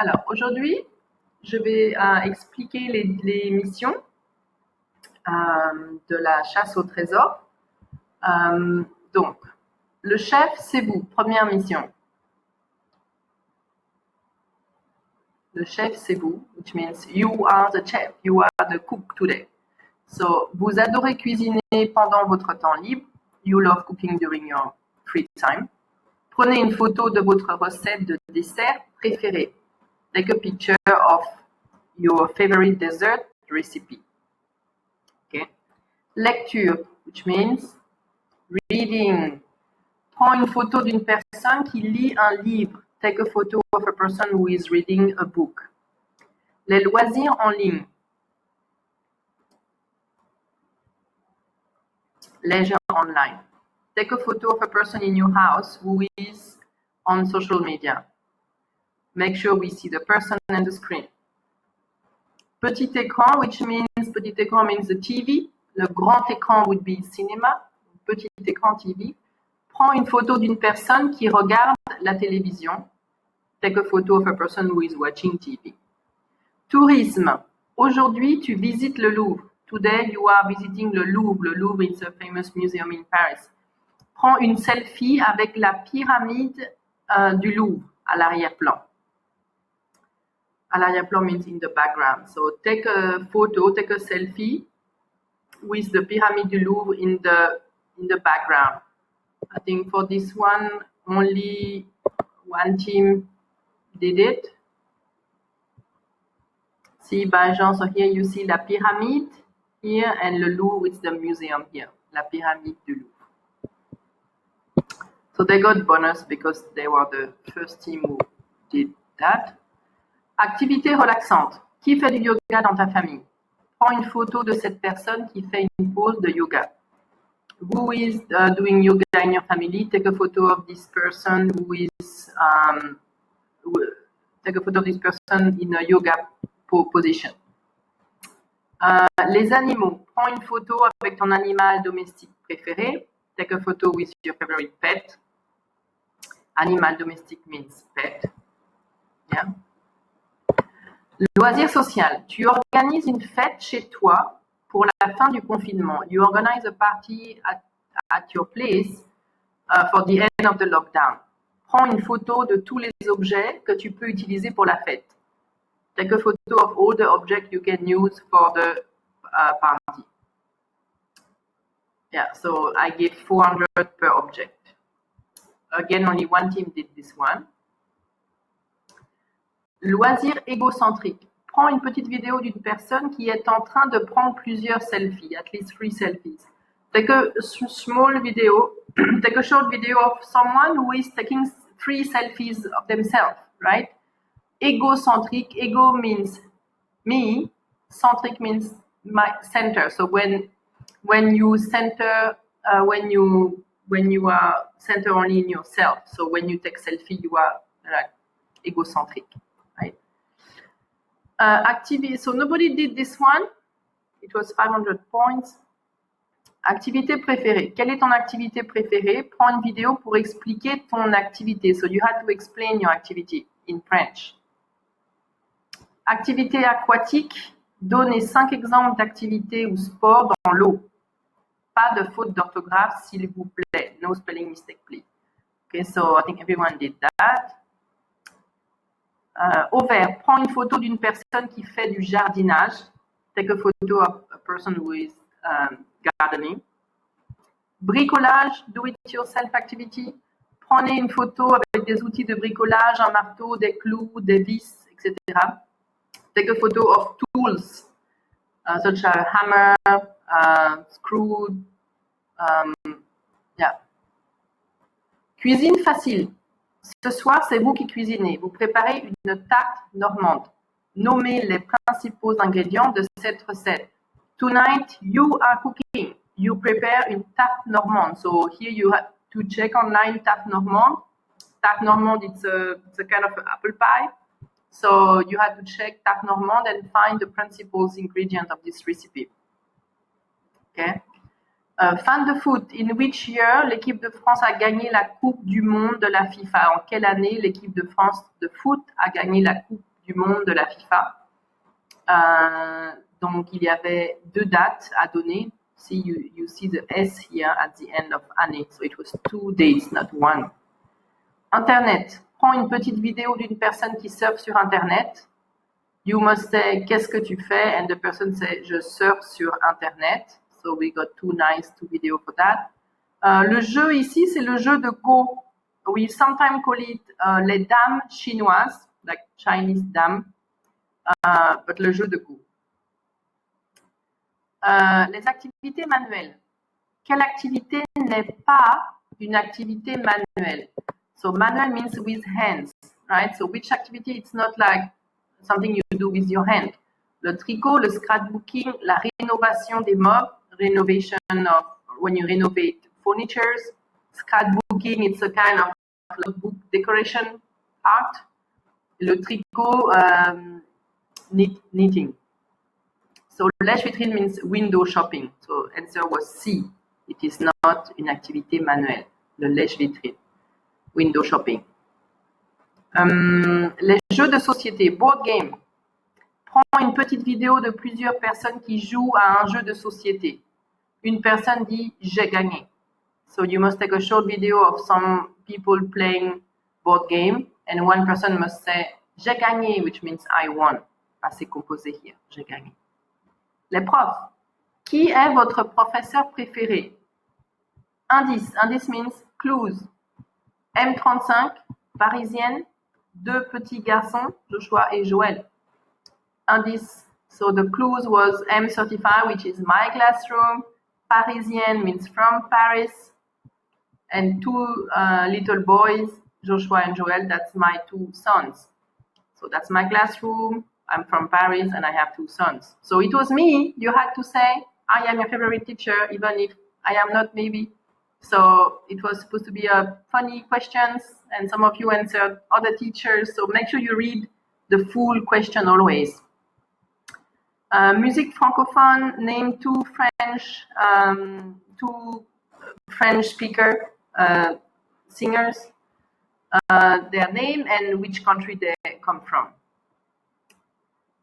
Alors, aujourd'hui, je vais expliquer les missions de la chasse au trésor. Donc, le chef, c'est vous. Première mission. Le chef, c'est vous, which means you are the chef, you are the cook today. So, vous adorez cuisiner pendant votre temps libre. You love cooking during your free time. Prenez une photo de votre recette de dessert préférée. Take a picture of your favorite dessert recipe. Okay. Lecture, which means reading. Prends une photo d'une personne qui lit un livre. Take a photo of a person who is reading a book. Les loisirs en ligne. Leisure online. Take a photo of a person in your house who is on social media. Make sure we see the person and the screen. Petit écran, which means petit écran means the TV. Le grand écran would be cinema. Petit écran TV. Prends une photo d'une personne qui regarde la télévision. Take a photo of a person who is watching TV. Tourisme. Aujourd'hui, tu visites le Louvre. Today, you are visiting le Louvre. Le Louvre is a famous museum in Paris. Prends une selfie avec la pyramide du Louvre à l'arrière-plan. À l'arrière-plan means in the background. So take a photo, take a selfie with the pyramid du Louvre in the background. I think for this one, only one team did it. See, by Jean, so here you see la pyramide here and le Louvre is the museum here, la pyramide du Louvre. So they got bonus because they were the first team who did that. Activité relaxante. Qui fait du yoga dans ta famille? Prends une photo de cette personne qui fait une pose de yoga. Who is doing yoga in your family? Take a photo of this person who is take a photo of this person in a yoga position. Les animaux. Prends une photo avec ton animal domestique préféré. Take a photo with your favorite pet. Animal domestique means pet. Yeah. Loisir social. Tu organises une fête chez toi pour la fin du confinement. You organize a party at your place for the end of the lockdown. Prends une photo de tous les objets que tu peux utiliser pour la fête. Take a photo of all the objects you can use for the party. Yeah, so I give 400 per object. Again, only one team did this one. Loisir égocentrique. Prends une petite vidéo d'une personne qui est en train de prendre plusieurs selfies, at least 3 selfies. Take a small video, take a short video of someone who is taking 3 selfies of themselves, right? Égocentrique, ego means me, centric means my center. So when you center, when you are center only in yourself. So when you take selfie, you are egocentric. Right? Activity. So nobody did this one. It was 500 points. Activité préférée. Quelle est ton activité préférée? Prends une vidéo pour expliquer ton activité. So you had to explain your activity in French. Activité aquatique. Donnez 5 exemples d'activités ou sports dans l'eau. Pas de faute d'orthographe, s'il vous plaît. No spelling mistake, please. Okay, so I think everyone did that. Au vert, prends une photo d'une personne qui fait du jardinage. Take a photo of a person who is gardening. Bricolage, do-it-yourself activity. Prenez une photo avec des outils de bricolage, un marteau, des clous, des vis, etc. Take a photo of tools, such as hammer, screw. Yeah. Cuisine facile. Ce soir, c'est vous qui cuisinez. Vous préparez une tarte normande. Nommez les principaux ingrédients de cette recette. Tonight, you are cooking. You prepare une tarte normande. So here you have to check online tarte normande. Tarte normande, it's a kind of apple pie. So you have to check tarte normande and find the principal ingredients of this recipe. Okay. Fan de foot. In which year l'équipe de France a gagné la Coupe du Monde de la FIFA? En quelle année l'équipe de France de foot a gagné la Coupe du monde de la FIFA. Donc, il y avait 2 dates à donner. See, you see the S here at the end of année. So it was 2 dates, not 1. Internet. Prends une petite vidéo d'une personne qui surfe sur Internet. You must say, qu'est-ce que tu fais? And the person say, je surfe sur Internet. So we got 2 videos for that. Le jeu ici, c'est le jeu de Go. We sometimes call it les dames chinoises, like Chinese dames, but le jeu de Go. Les activités manuelles. Quelle activité n'est pas une activité manuelle? So manual means with hands, right? So which activity it's not like something you do with your hand. Le tricot, le scrapbooking, la rénovation des meubles, renovation of when you renovate furnitures. Scrapbooking, it's a kind of book decoration art. Le tricot, knitting. So lèche-vitrine means window shopping. So answer was C. It is not une activité manuelle. Le lèche-vitrine. Window shopping. Les jeux de société, board game. Prends une petite vidéo de plusieurs personnes qui jouent à un jeu de société. Une personne dit « j'ai gagné ». So you must take a short video of some people playing board game and one person must say « j'ai gagné », which means « I won ». Passé composé here, « j'ai gagné ». Les profs. Qui est votre professeur préféré? Indice. Indice means clues. M35, parisienne, 2 petits garçons, Joshua et Joël. Indice. So the clues was M35, which is my classroom. Parisienne means from Paris. And 2 little boys, Joshua and Joel, that's my 2 sons. So that's my classroom. I'm from Paris and I have 2 sons. So it was me. You had to say, I am your favorite teacher, even if I am not, maybe. So it was supposed to be a funny questions, and some of you answered other teachers. So make sure you read the full question always. Musique francophone, name 2 French speaker singers, their name and which country they come from.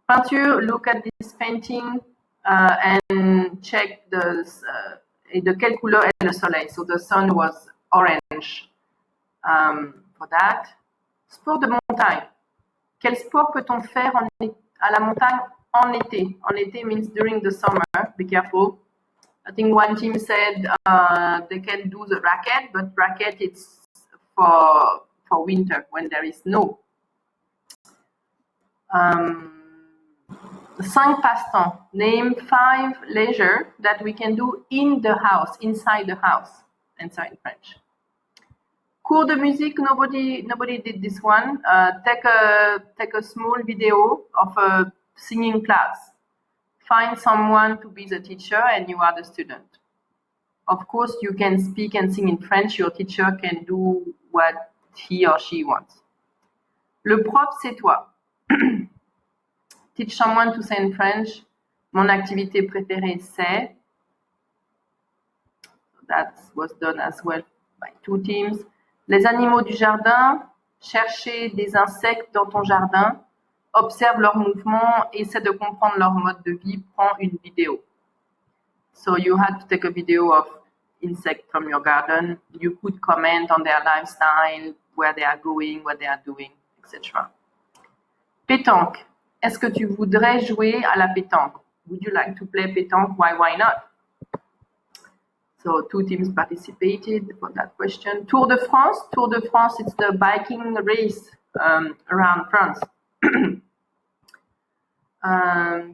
Peinture, look at this painting and check de quelle couleur est le soleil. So the sun was orange for that. Sport de montagne. Quel sport peut-on faire à la montagne en été? En été means during the summer. Be careful. I think one team said they can do the racket, but racket it's for winter when there is snow. 5 passe-temps. Name 5 leisure that we can do in the house, inside the house. Answer in French. Cours de musique, nobody did this one. Take a small video of a singing class. Find someone to be the teacher and you are the student. Of course, you can speak and sing in French. Your teacher can do what he or she wants. Le prof, c'est toi. Teach someone to say in French. Mon activité préférée, c'est. That was done as well by 2 teams. Les animaux du jardin. Chercher des insectes dans ton jardin. Observe leurs mouvements. Essaie de comprendre leur mode de vie. Prends une vidéo. So you had to take a video of insects from your garden. You could comment on their lifestyle, where they are going, what they are doing, etc. Pétanque. Est-ce que tu voudrais jouer à la pétanque? Would you like to play pétanque? Why not? So 2 teams participated for that question. Tour de France. Tour de France, it's the biking race around France.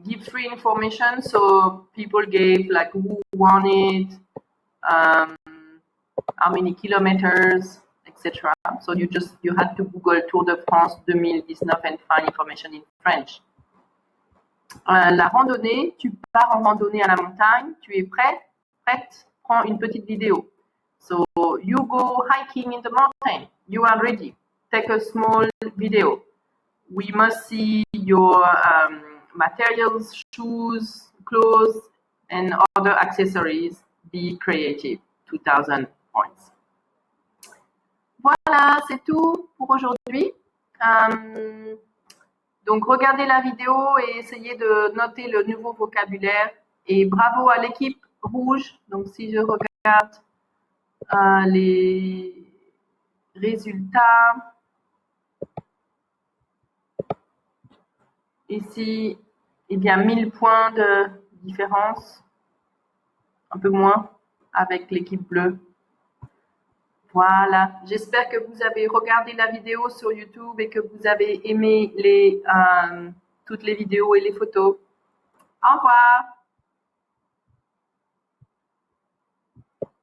Give free information. So people gave like who won it, how many kilometers, etc. So you had to Google Tour de France 2019 and find information in French. La randonnée, tu pars en randonnée à la montagne, tu es prête, prends une petite vidéo. So you go hiking in the mountain, you are ready, take a small video. We must see your materials, shoes, clothes, and other accessories. Be creative, 2000 points. Voilà, c'est tout pour aujourd'hui. Donc, regardez la vidéo et essayez de noter le nouveau vocabulaire. Et bravo à l'équipe rouge. Donc, si je regarde les résultats, ici, il y a 1000 points de différence, un peu moins, avec l'équipe bleue. Voilà, j'espère que vous avez regardé la vidéo sur YouTube et que vous avez aimé toutes les vidéos et les photos. Au revoir!